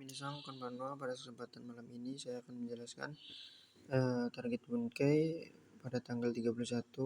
Minasan konbanwa, pada kesempatan malam ini saya akan menjelaskan target Bunkai pada tanggal 31.03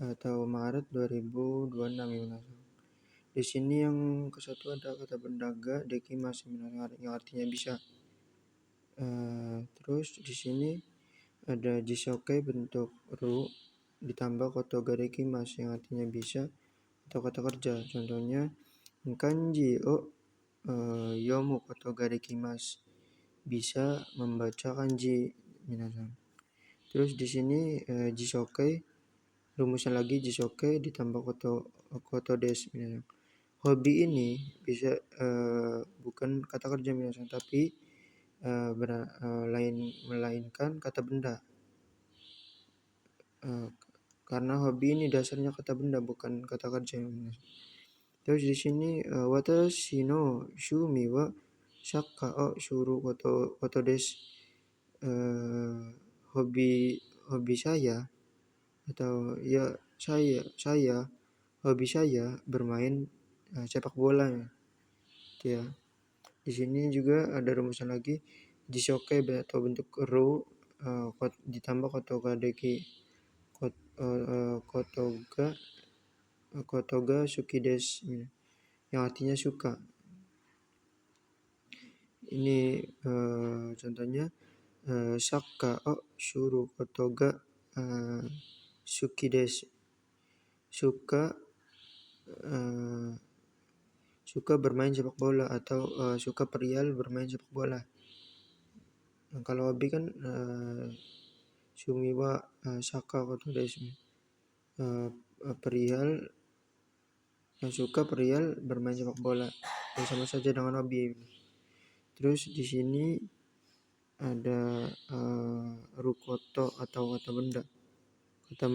atau Maret 2026 ya minasan. Di sini yang kesatu ada kata bendaga dekimasu minasan, yang artinya bisa. Terus di sini ada jisoke bentuk ru ditambah kotoga dekimasu yang artinya bisa atau kata kerja. Contohnya kanji o yomu kotoga dekimasu, bisa membaca kanji minasan. Terus di sini jisoke, rumusnya lagi jisoke ditambah koto des minasan. Hobi ini bisa bukan kata kerja minasan, tapi melainkan kata benda. Karena hobi ini dasarnya kata benda bukan kata kerja minasan. Terus di sini watashi no shumi wa shakka o shuru koto desu. Hobi saya atau ya saya hobi saya bermain sepak bola ya. Di sini juga ada rumusan lagi jisoke atau bentuk ru ditambah kotoga suki desu yang artinya suka. Ini contohnya sakka o shuru kotoga suki desu. Suka bermain sepak bola atau suka perihal bermain sepak bola. Kalau hobi kan shumi wa shakka koto desu. Suka perihal bermain sepak bola. Sama saja dengan hobi. Terus di sini ada rukoto atau kata benda, kata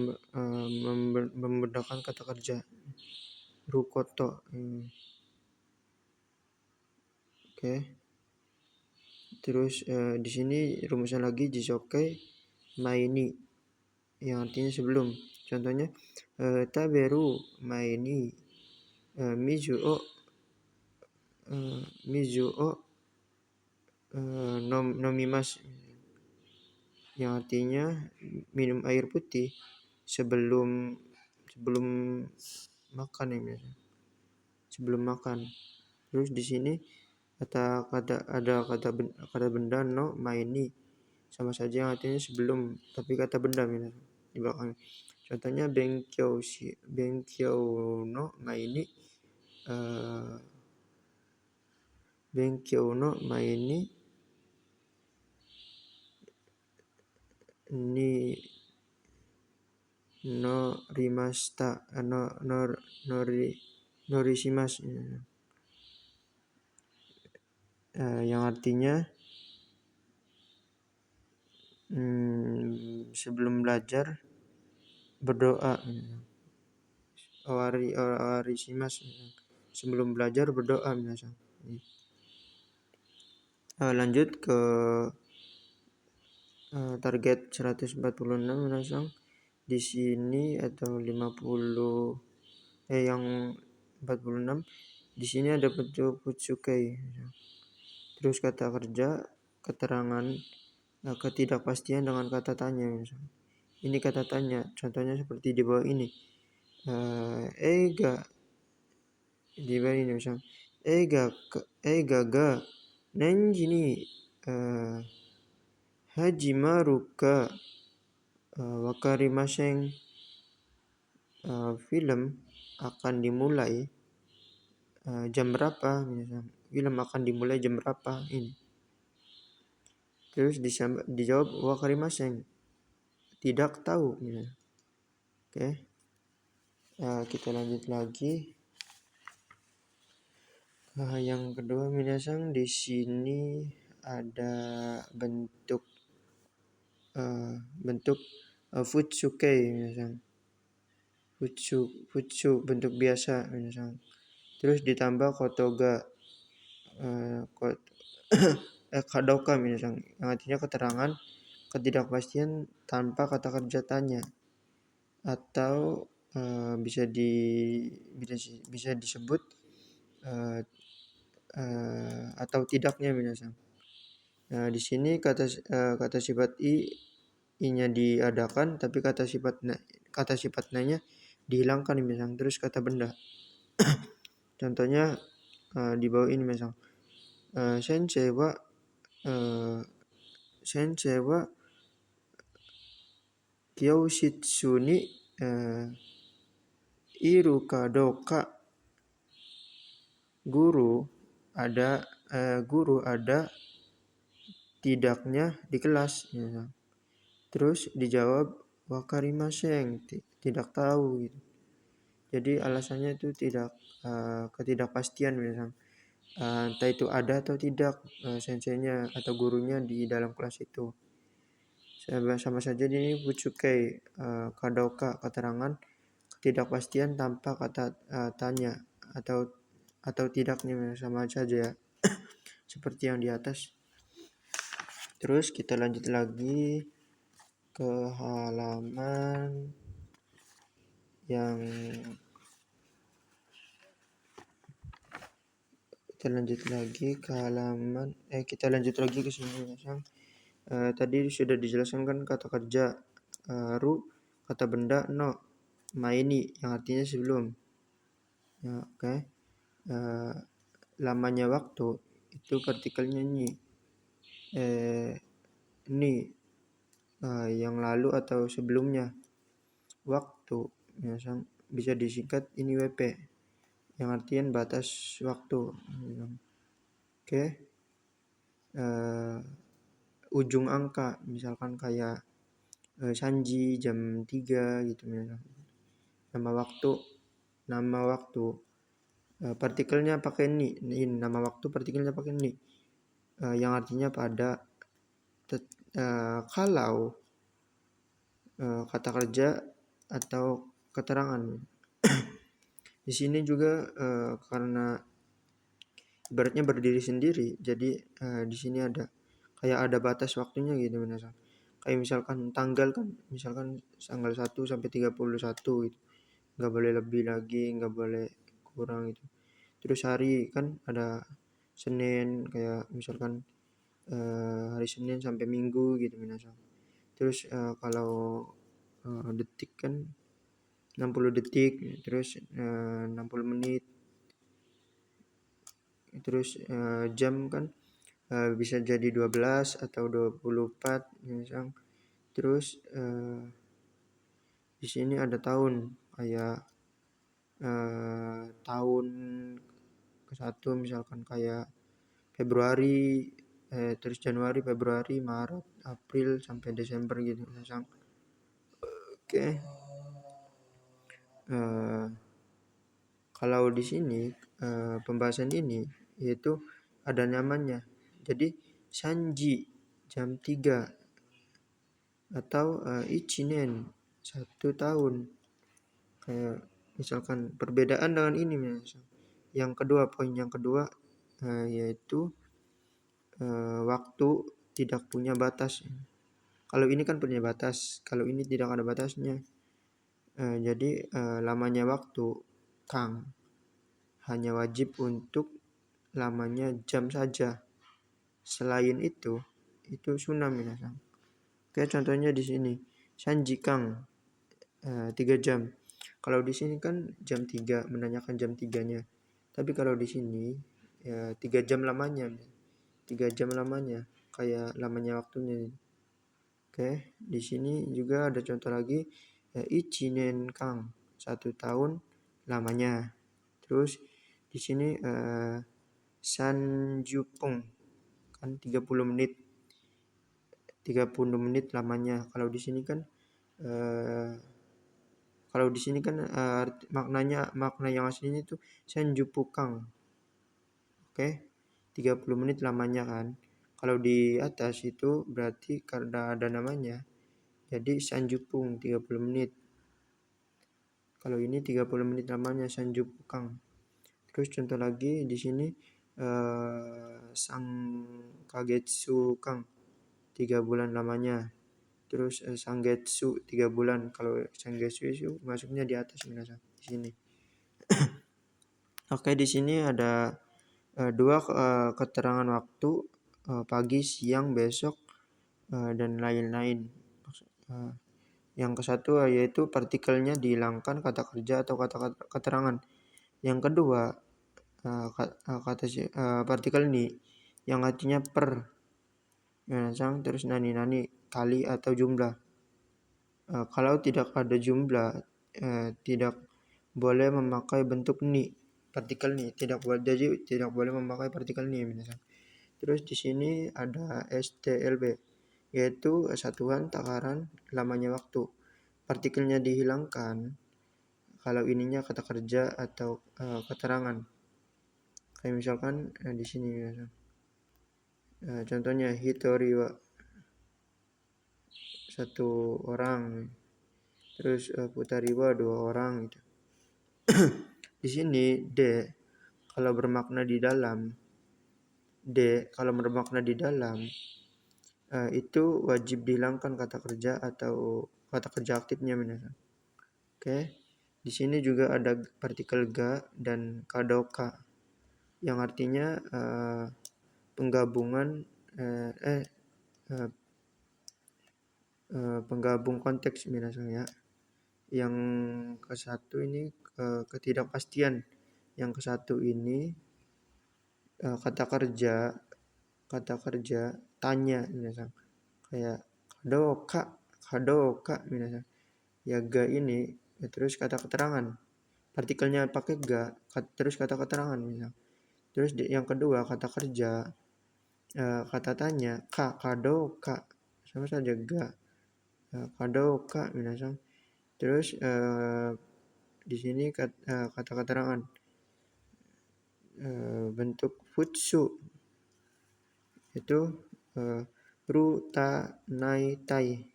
membedakan kata kerja. Rukoto. Oke. Terus di sini rumusnya lagi jisoke maini yang artinya sebelum. Contohnya taberu maini mizu o nomimasu yang artinya minum air putih sebelum makan ya, sebelum makan. Terus di sini ada kata benda no maini, sama saja yang artinya sebelum, tapi kata benda di belakang. Contohnya benkyou no maini ni norimashita norishimasu yang artinya sebelum belajar berdoa. Owarishimasu sebelum belajar berdoa minasan. Lanjut ke target 146 minasan. Di sini atau 50 yang 46 di sini ada bentuk futsukai. Terus kata kerja, keterangan ketidakpastian dengan kata tanya. Ini kata tanya, contohnya seperti di bawah ini. Di bawah ini misalnya eiga ga nenji ni hajimaru ka wakarimasen. Film akan dimulai jam berapa misalnya. Film akan dimulai jam berapa ini. Terus dijawab wakarimasen, tidak tahu misalnya. Oke. Kita lanjut lagi. Yang kedua minasan, di sini ada bentuk futsuke minasan. Futsu bentuk biasa minasan. Terus ditambah kotoga kadoka minasan, yang artinya keterangan ketidakpastian tanpa kata kerja tanya, atau bisa disebut atau tidaknya minasan. Nah, di sini kata sifat i-nya diadakan, tapi kata sifat na-nya dihilangkan misal. Terus kata benda. Contohnya di bawah ini misal. Sensei wa sensei wa kyoshitsu ni iru ka doka. Guru ada tidaknya di kelas misal. Terus dijawab wakarimasen, tidak tahu gitu. Jadi alasannya itu ketidakpastian misal. Entah itu ada atau tidak senseinya atau gurunya di dalam kelas itu. Sama saja ini Fuchukai kadoka, keterangan ketidakpastian tanpa kata tanya atau tidaknya sama saja ya. Seperti yang di atas. Terus kita lanjut lagi ke halaman yang kita lanjut lagi ke sini misal. Tadi sudah dijelaskan kan kata kerja ru, kata benda no, maini yang artinya sebelum. Ya, oke. Lamanya waktu itu partikelnya ni yang lalu atau sebelumnya. Waktu misal bisa disingkat ini WP yang artian batas waktu. Oke. Ujung angka misalkan kayak Sanji jam 3 gitu misalkan. Nama waktu partikelnya pakai ni. Nama waktu partikelnya pakai ni. Yang artinya pada. Kalau kata kerja atau keterangan. Di sini juga karena ibaratnya berdiri sendiri, jadi di sini ada batas waktunya gitu misal. Kayak misalkan tanggal kan, misalkan tanggal 1 sampai 31 gitu. Nggak boleh lebih lagi, nggak boleh kurang gitu. Terus hari kan ada Senin, kayak misalkan hari Senin sampai Minggu gitu misal. Terus kalau detik kan 60 detik, terus 60 menit. Terus jam kan bisa jadi 12 atau 24 misal. Terus di sini ada tahun, kayak tahun ke-1 misalkan kayak Februari, terus Januari, Februari, Maret, April sampai Desember gitu misal. Oke. Kalau di sini pembahasan ini yaitu ada namanya. Jadi Sanji jam 3 atau Ichinen 1 tahun. Kayak misalkan perbedaan dengan ini misal. Poin yang kedua yaitu waktu tidak punya batas. Kalau ini kan punya batas, kalau ini tidak ada batasnya. Jadi lamanya waktu Kang hanya wajib untuk lamanya jam saja. Selain itu sunnah minasan. Oke, contohnya di sini Sanji Kang 3 jam. Kalau di sini kan jam 3, menanyakan jam 3-nya. Tapi kalau di sini 3 jam lamanya. 3 jam lamanya, kayak lamanya waktunya. Oke, di sini juga ada contoh lagi Ichinen Kang 1 tahun lamanya. Terus di sini Sanjupung kan 30 menit. 30 menit lamanya. Kalau di sini kan makna yang aslinya itu Sanjupukang. Oke. 30 menit lamanya kan. Kalau di atas itu berarti karena ada namanya. Jadi Sanjupung 30 menit. Kalau ini 30 menit lamanya Sanjupukang. Terus contoh lagi di sini Sang Kagetsu Kang 3 bulan lamanya. Terus Sanggetsu 3 bulan. Kalau Sanggetsu itu masuknya di atas di sini. Oke, di sini ada Dua, keterangan waktu, pagi, siang, besok, dan lain-lain. Eh, yang ke satu yaitu partikelnya dihilangkan kata kerja atau kata keterangan. Yang kedua, partikel ni yang artinya per, terus nani kali atau jumlah. Kalau tidak ada jumlah, tidak boleh memakai bentuk ni, partikel ni tidak boleh, jadi tidak boleh memakai partikel ni. Terus di sini ada STLB, yaitu satuan takaran lamanya waktu. Partikelnya dihilangkan kalau ininya kata kerja atau keterangan. Kayak misalkan di sini contohnya hitori wa, satu orang, terus putari wa, dua orang gitu. Di sini D kalau bermakna di dalam, itu wajib dihilangkan kata kerja atau kata kerja aktifnya. Oke. Di sini juga ada partikel ga dan kadoka yang artinya penggabungan penggabung konteks ya. Yang ke satu ini ketidakpastian. Yang ke satu ini kata kerja tanya kayak kadoka ya ga ini, terus kata keterangan, partikelnya pakai ga, terus kata keterangan terus yang kedua kata kerja, kata tanya kadoka, sama saja ga, kadoka terus di sini kata keterangan bentuk futsu itu ruta nai tai.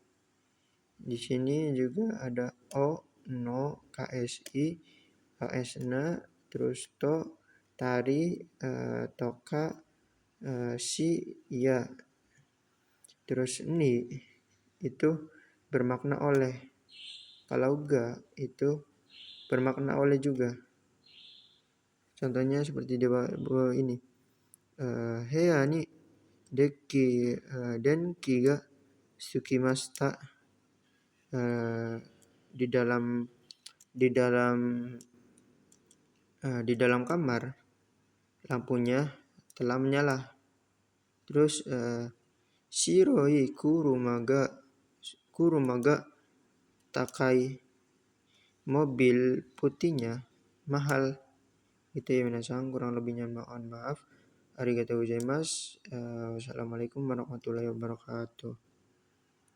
Di sini juga ada o no ksi asna, terus to tari, toka, si ya, terus ni itu bermakna oleh, kalau ga itu bermakna oleh juga. Contohnya seperti di bawah ini, heya ni deki denki ga sukimashita, di dalam kamar lampunya telah menyala. Terus shiroi kurumaga takai, mobil putihnya mahal. Itu ya minasang, kurang lebihnya mohon maaf. Arigatou gozaimasu. Wassalamualaikum warahmatullahi wabarakatuh.